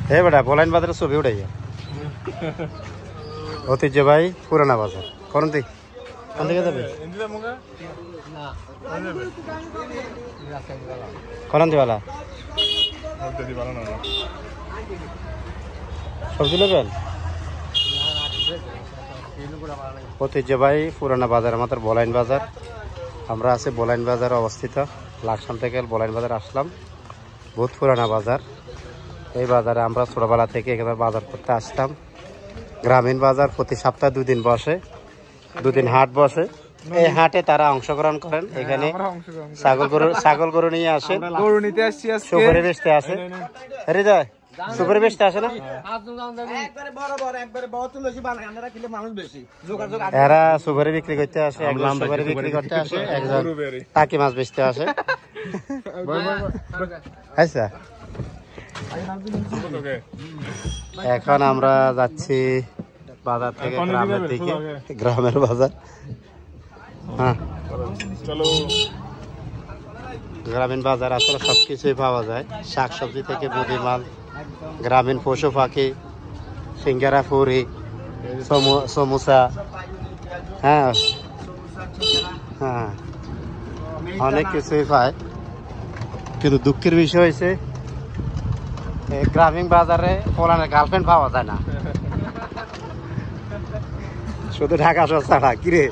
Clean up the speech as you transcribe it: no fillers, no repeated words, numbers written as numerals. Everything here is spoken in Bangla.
হে বেটা বলাইন বাজারের ছবি উঠাই ঐতিহ্যবাহী পুরানা বাজার করুন দিক কোন দিকে যাবে করন্তিওয়ালা সবজি নেবেন ঐতিহ্যবাহী পুরানা বাজার আমাদের বলাইন বাজার আমরা আছি বলাইন বাজার অবস্থিত লাকসাম থেকে বলাইন বাজার আসলাম বহুত পুরানা বাজার এই বাজারে আমরা ছোটবেলা থেকে এখানে বাজার করতে আসতাম গ্রামীণ বাজার প্রতি সপ্তাহে 2 দিন বসে 2 দিন হাট বসে এই হাটে তারা অংশগ্রহণ করেন এখানে ছাগল গরু নিয়ে আসেন গরু নিতে আসছি আজকে সুপারি বেচতে আসে হৃদয় সুপারি বেচতে আসে না এরা সুপারি বিক্রি করতে আসে একজন সুপারি বিক্রি করতে আসে একজন টাকি মাছ বেচতে আসে আচ্ছা এখন আমরা যাচ্ছি বাজার থেকে গ্রামের দিকে গ্রামের বাজার হ্যাঁ গ্রামীণ বাজার আসলে সবকিছুই পাওয়া যায় শাকসবজি থেকে মুদিমাল গ্রামীণ পশু পাখি সিঙ্গারা ফুরি সমোসা হ্যাঁ হ্যাঁ অনেক কিছুই পায় কিন্তু দুঃখের বিষয় হয়েছে গ্রামীণ বাজারে পোলানের গার্লফ্রেন্ড পাওয়া যায় না শুধু ঢাকা শহর ছাড়া কিরে